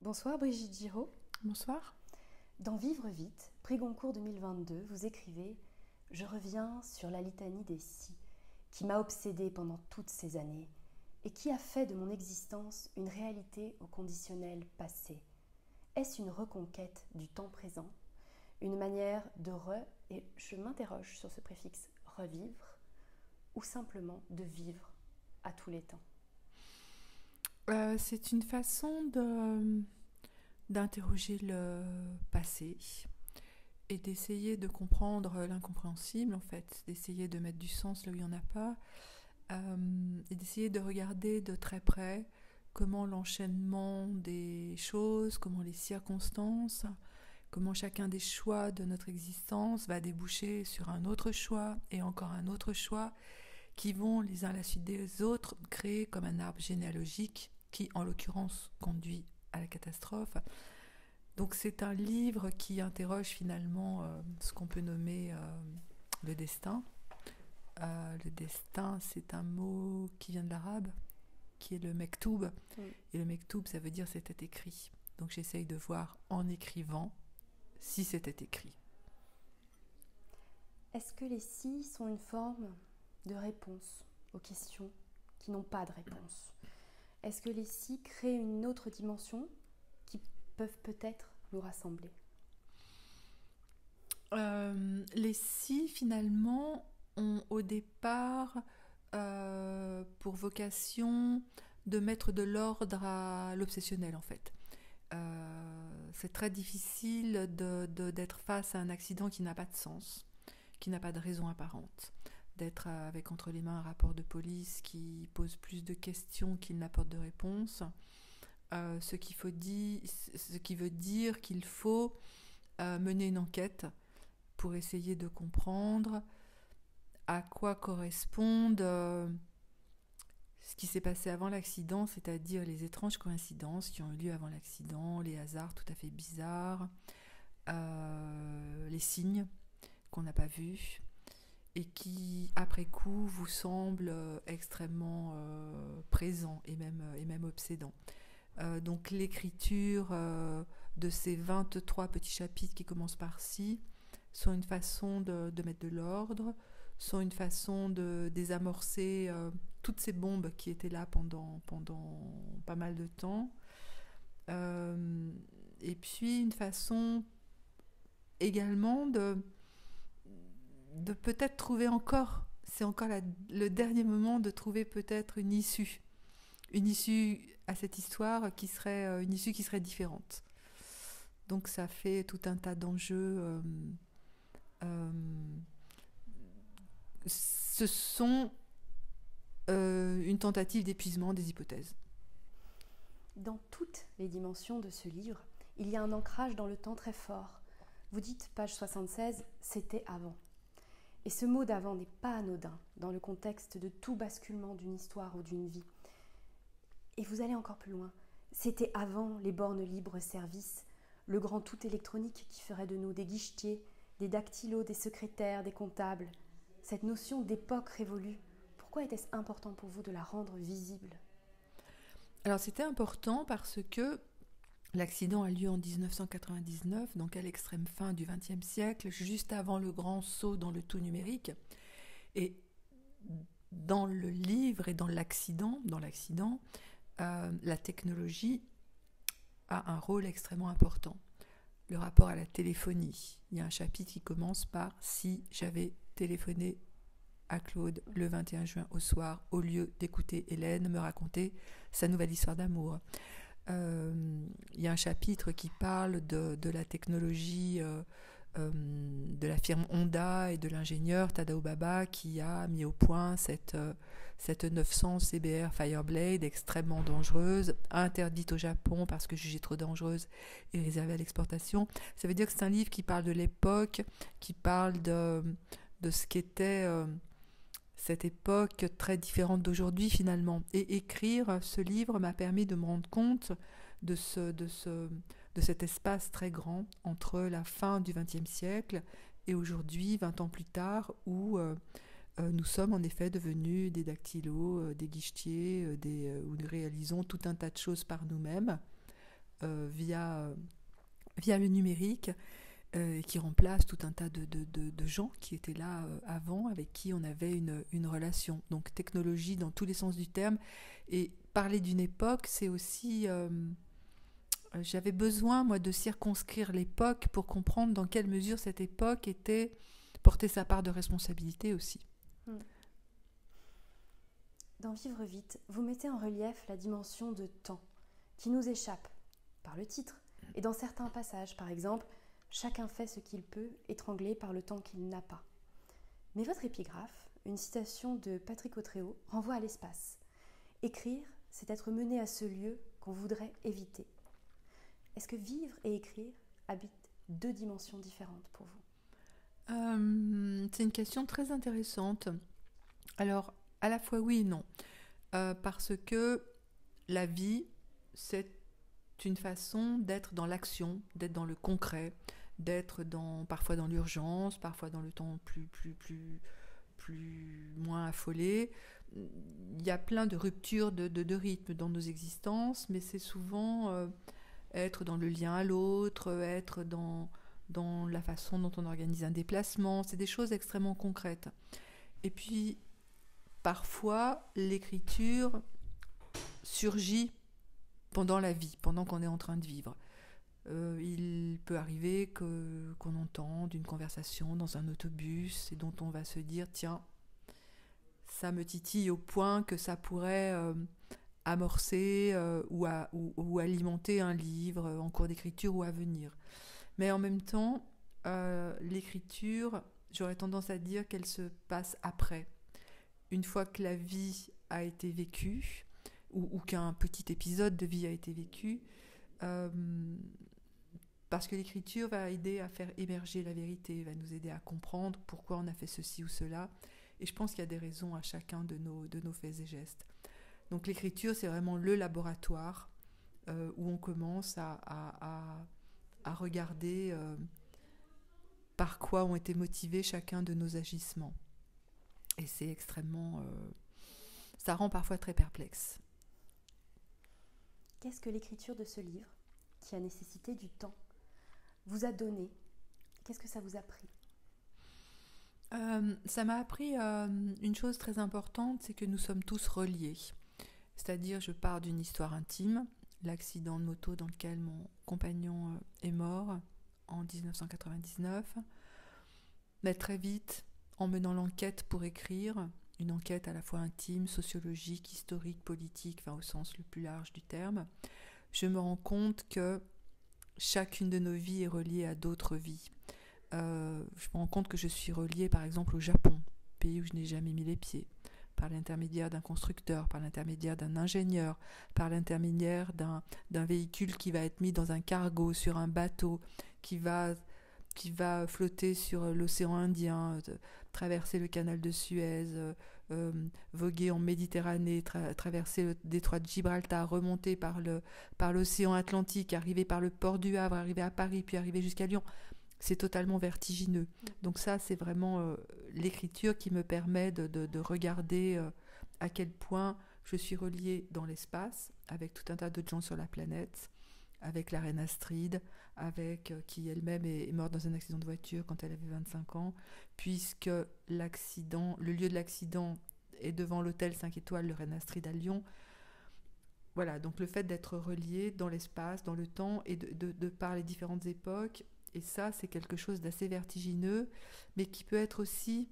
Bonsoir Brigitte Giraud. Bonsoir. Dans Vivre vite, prix Goncourt 2022, vous écrivez « Je reviens sur la litanie des si qui m'a obsédée pendant toutes ces années et qui a fait de mon existence une réalité au conditionnel passé. Est-ce une reconquête du temps présent, une manière de et je m'interroge sur ce préfixe revivre, ou simplement de vivre à tous les temps ?» C'est une façon d'interroger le passé et d'essayer de comprendre l'incompréhensible, en fait, d'essayer de mettre du sens là où il n'y en a pas, et d'essayer de regarder de très près comment l'enchaînement des choses, comment les circonstances, comment chacun des choix de notre existence va déboucher sur un autre choix et encore un autre choix qui vont les uns à la suite des autres créer comme un arbre généalogique qui, en l'occurrence, conduit à la catastrophe. Donc c'est un livre qui interroge finalement ce qu'on peut nommer le destin. Le destin, c'est un mot qui vient de l'arabe, qui est le mektoub. Et le mektoub, ça veut dire c'était écrit. Donc j'essaye de voir en écrivant si c'était écrit. Est-ce que les si sont une forme de réponse aux questions qui n'ont pas de réponse? Est-ce que les si créent une autre dimension qui peuvent peut-être nous rassembler? Les si, finalement, ont au départ pour vocation de mettre de l'ordre à l'obsessionnel, en fait. C'est très difficile d'être face à un accident qui n'a pas de sens, qui n'a pas de raison apparente, d'être avec entre les mains un rapport de police qui pose plus de questions qu'il n'apporte de réponses, ce qui veut dire qu'il faut mener une enquête pour essayer de comprendre à quoi correspondent ce qui s'est passé avant l'accident, c'est-à-dire les étranges coïncidences qui ont eu lieu avant l'accident, les hasards tout à fait bizarres, les signes qu'on n'a pas vus et qui, après coup, vous semblent extrêmement présents et même obsédants. Donc l'écriture de ces 23 petits chapitres qui commencent par si sont une façon de mettre de l'ordre, sont une façon de désamorcer toutes ces bombes qui étaient là pendant pas mal de temps. Et puis une façon également de peut-être trouver encore, c'est encore le dernier moment de trouver peut-être une issue à cette histoire qui serait une issue qui serait différente. Donc ça fait tout un tas d'enjeux. Ce sont une tentative d'épuisement des hypothèses. Dans toutes les dimensions de ce livre, il y a un ancrage dans le temps très fort. Vous dites, page 76, « c'était avant ». Et ce mot d'avant n'est pas anodin dans le contexte de tout basculement d'une histoire ou d'une vie. Et vous allez encore plus loin. C'était avant les bornes libre-service, le grand tout électronique qui ferait de nous des guichetiers, des dactylos, des secrétaires, des comptables. Cette notion d'époque révolue, pourquoi était-ce important pour vous de la rendre visible ? Alors c'était important parce que l'accident a lieu en 1999, donc à l'extrême fin du XXe siècle, juste avant le grand saut dans le tout numérique. Et dans le livre et dans l'accident, la technologie a un rôle extrêmement important. Le rapport à la téléphonie. Il y a un chapitre qui commence par « Si j'avais téléphoné à Claude le 21 juin au soir, au lieu d'écouter Hélène me raconter sa nouvelle histoire d'amour ». Il y a un chapitre qui parle de la technologie de la firme Honda et de l'ingénieur Tadao Baba qui a mis au point cette 900 CBR Fireblade extrêmement dangereuse, interdite au Japon parce que jugée trop dangereuse et réservée à l'exportation. Ça veut dire que c'est un livre qui parle de l'époque, qui parle de ce qu'était cette époque très différente d'aujourd'hui finalement. Et écrire ce livre m'a permis de me rendre compte de cet espace très grand entre la fin du XXe siècle et aujourd'hui, 20 ans plus tard, où nous sommes en effet devenus des dactylos, des guichetiers, où nous réalisons tout un tas de choses par nous-mêmes. via le numérique, qui remplace tout un tas de gens qui étaient là avant, avec qui on avait une relation. Donc technologie dans tous les sens du terme. Et parler d'une époque, c'est aussi... j'avais besoin, moi, de circonscrire l'époque pour comprendre dans quelle mesure cette époque portait sa part de responsabilité aussi. Dans Vivre vite, vous mettez en relief la dimension de temps qui nous échappe par le titre et dans certains passages, par exemple, chacun fait ce qu'il peut, étranglé par le temps qu'il n'a pas. Mais votre épigraphe, une citation de Patrick Autréau, renvoie à l'espace. Écrire, c'est être mené à ce lieu qu'on voudrait éviter. Est-ce que vivre et écrire habitent deux dimensions différentes pour vous ? C'est une question très intéressante. Alors, à la fois oui et non. Parce que la vie, c'est une façon d'être dans l'action, d'être dans le concret, d'être parfois dans l'urgence, parfois dans le temps moins affolé. Il y a plein de ruptures de rythme dans nos existences, mais c'est souvent être dans le lien à l'autre, être dans la façon dont on organise un déplacement. C'est des choses extrêmement concrètes. Et puis, parfois, l'écriture surgit pendant la vie, pendant qu'on est en train de vivre. Il peut arriver qu'on entende une conversation dans un autobus et dont on va se dire « Tiens, ça me titille au point que ça pourrait amorcer ou alimenter un livre en cours d'écriture ou à venir. » Mais en même temps, l'écriture, j'aurais tendance à dire qu'elle se passe après. Une fois que la vie a été vécue, ou qu'un petit épisode de vie a été vécu, parce que l'écriture va aider à faire émerger la vérité, va nous aider à comprendre pourquoi on a fait ceci ou cela. Et je pense qu'il y a des raisons à chacun de nos faits et gestes. Donc l'écriture, c'est vraiment le laboratoire où on commence à regarder par quoi ont été motivés chacun de nos agissements. Et c'est extrêmement... ça rend parfois très perplexe. Qu'est-ce que l'écriture de ce livre, qui a nécessité du temps, vous a donné ? Qu'est-ce que ça vous a pris ? Ça m'a appris une chose très importante, c'est que nous sommes tous reliés. C'est-à-dire, je pars d'une histoire intime, l'accident de moto dans lequel mon compagnon est mort en 1999. Mais très vite, en menant l'enquête pour écrire, une enquête à la fois intime, sociologique, historique, politique, enfin au sens le plus large du terme, je me rends compte que chacune de nos vies est reliée à d'autres vies. Je me rends compte que je suis reliée par exemple au Japon, pays où je n'ai jamais mis les pieds, par l'intermédiaire d'un constructeur, par l'intermédiaire d'un ingénieur, par l'intermédiaire d'un véhicule qui va être mis dans un cargo, sur un bateau, qui va flotter sur l'océan Indien, traverser le canal de Suez, voguer en Méditerranée, traverser le détroit de Gibraltar, remonter par l'océan Atlantique, arriver par le port du Havre, arriver à Paris, puis arriver jusqu'à Lyon. C'est totalement vertigineux. Donc ça, c'est vraiment l'écriture qui me permet de regarder à quel point je suis reliée dans l'espace, avec tout un tas de gens sur la planète, avec la reine Astrid, qui elle-même est morte dans un accident de voiture quand elle avait 25 ans, puisque le lieu de l'accident est devant l'hôtel 5 étoiles, le Reine Astrid à Lyon. Voilà, donc le fait d'être relié dans l'espace, dans le temps, et de par les différentes époques, et ça, c'est quelque chose d'assez vertigineux, mais qui peut être aussi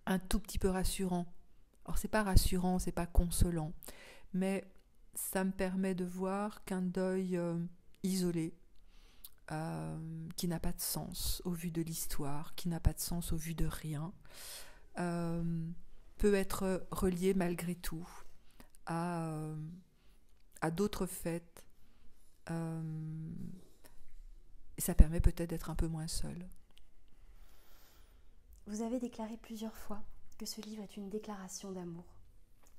un tout petit peu rassurant. Alors, c'est pas rassurant, c'est pas consolant, mais ça me permet de voir qu'un deuil isolé, qui n'a pas de sens au vu de l'histoire, qui n'a pas de sens au vu de rien, peut être relié malgré tout à d'autres faits. Et ça permet peut-être d'être un peu moins seul. Vous avez déclaré plusieurs fois que ce livre est une déclaration d'amour.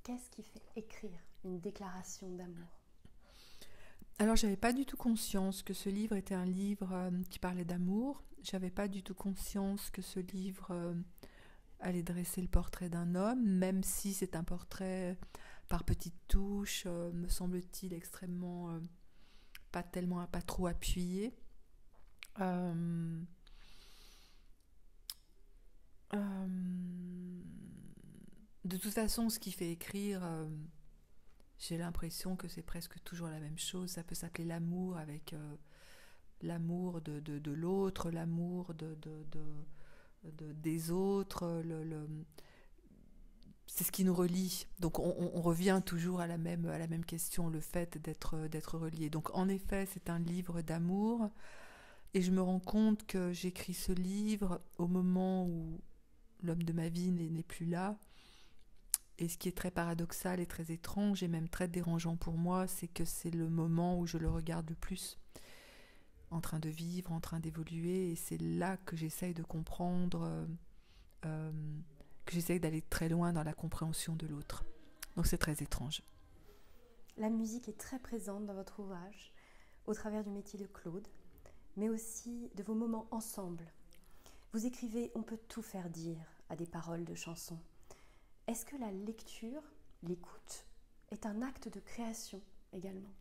Qu'est-ce qui fait écrire une déclaration d'amour ? Alors, je n'avais pas du tout conscience que ce livre était un livre qui parlait d'amour. Je n'avais pas du tout conscience que ce livre allait dresser le portrait d'un homme, même si c'est un portrait par petites touches, me semble-t-il extrêmement pas trop appuyé. De toute façon, ce qui fait écrire, j'ai l'impression que c'est presque toujours la même chose. Ça peut s'appeler l'amour avec l'amour de l'autre, l'amour des autres. C'est ce qui nous relie. Donc on revient toujours à la même question, le fait d'être relié. Donc en effet, c'est un livre d'amour. Et je me rends compte que j'écris ce livre au moment où l'homme de ma vie n'est plus là. Et ce qui est très paradoxal et très étrange et même très dérangeant pour moi, c'est que c'est le moment où je le regarde le plus, en train de vivre, en train d'évoluer. Et c'est là que j'essaye de comprendre, que j'essaye d'aller très loin dans la compréhension de l'autre. Donc c'est très étrange. La musique est très présente dans votre ouvrage, au travers du métier de Claude, mais aussi de vos moments ensemble. Vous écrivez « On peut tout faire dire » à des paroles de chansons. Est-ce que la lecture, l'écoute, est un acte de création également ?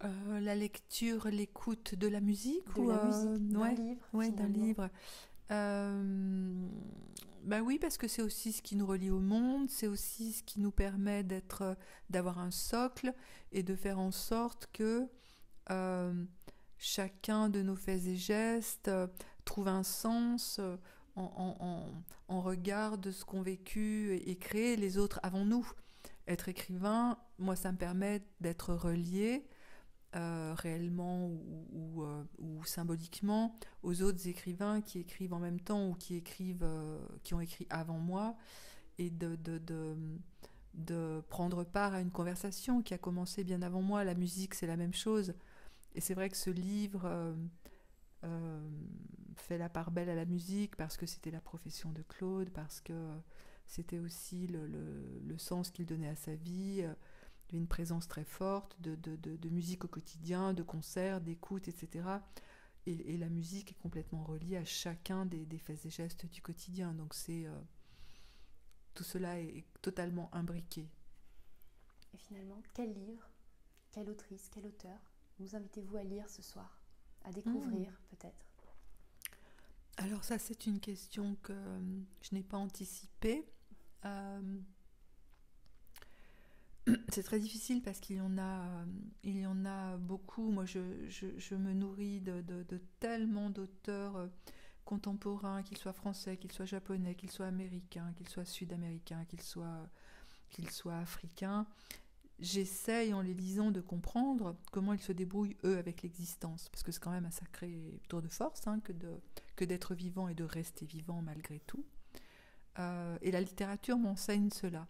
La lecture, l'écoute de la musique la musique, d'un livre. Oui, d'un livre. Oui, parce que c'est aussi ce qui nous relie au monde, c'est aussi ce qui nous permet d'avoir un socle et de faire en sorte que chacun de nos faits et gestes trouve un sens en regard de ce qu'ont vécu et créé les autres avant nous. Être écrivain, moi, ça me permet d'être relié réellement ou symboliquement aux autres écrivains qui écrivent en même temps ou qui ont écrit avant moi, et de prendre part à une conversation qui a commencé bien avant moi. La musique, c'est la même chose. Et c'est vrai que ce livre fait la part belle à la musique parce que c'était la profession de Claude, parce que c'était aussi le sens qu'il donnait à sa vie, une présence très forte de musique au quotidien, de concerts, d'écoute, etc. Et la musique est complètement reliée à chacun des faits et gestes du quotidien. Donc tout cela est totalement imbriqué. Et finalement, quel livre, quelle autrice, quel auteur nous invitez-vous à lire ce soir, à découvrir peut-être ? Alors ça, c'est une question que je n'ai pas anticipée. C'est très difficile parce qu'il y en a beaucoup. Moi, je me nourris de tellement d'auteurs contemporains, qu'ils soient français, qu'ils soient japonais, qu'ils soient américains, qu'ils soient sud-américains, qu'ils soient africains. J'essaye, en les lisant, de comprendre comment ils se débrouillent, eux, avec l'existence. Parce que c'est quand même un sacré tour de force que d'être vivant et de rester vivant malgré tout. Et la littérature m'enseigne cela.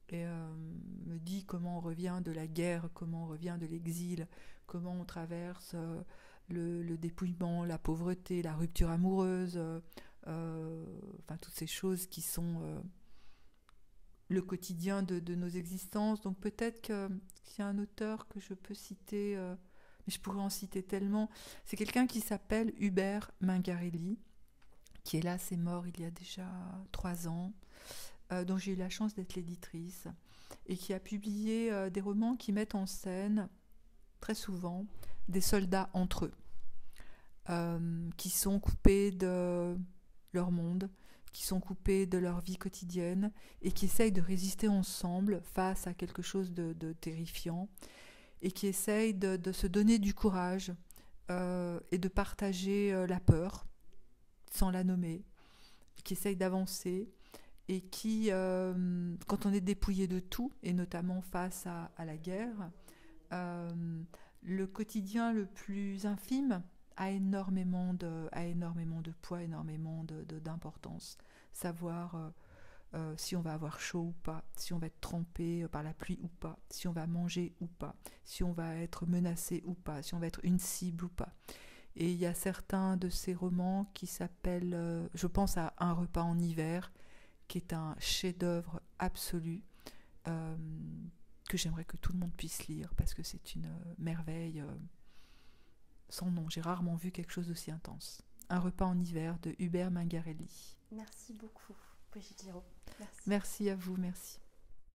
Et me dit comment on revient de la guerre, comment on revient de l'exil, comment on traverse le dépouillement, la pauvreté, la rupture amoureuse, toutes ces choses qui sont le quotidien de nos existences. Donc peut-être qu'il y a un auteur que je peux citer, mais je pourrais en citer tellement. C'est quelqu'un qui s'appelle Hubert Mingarelli, qui hélas est mort il y a déjà 3 ans, dont j'ai eu la chance d'être l'éditrice, et qui a publié des romans qui mettent en scène, très souvent, des soldats entre eux, qui sont coupés de leur monde, qui sont coupés de leur vie quotidienne, et qui essayent de résister ensemble face à quelque chose de terrifiant, et qui essayent de se donner du courage et de partager la peur, sans la nommer, qui essayent d'avancer, et qui, quand on est dépouillé de tout, et notamment face à la guerre, le quotidien le plus infime a énormément de poids, énormément d'importance. Savoir si on va avoir chaud ou pas, si on va être trempé par la pluie ou pas, si on va manger ou pas, si on va être menacé ou pas, si on va être une cible ou pas. Et il y a certains de ces romans qui s'appellent, je pense à Un repas en hiver, qui est un chef-d'œuvre absolu, que j'aimerais que tout le monde puisse lire, parce que c'est une merveille sans nom. J'ai rarement vu quelque chose d'aussi intense. Un repas en hiver de Hubert Mingarelli. Merci beaucoup, Brigitte Giraud. Merci. Merci à vous, merci.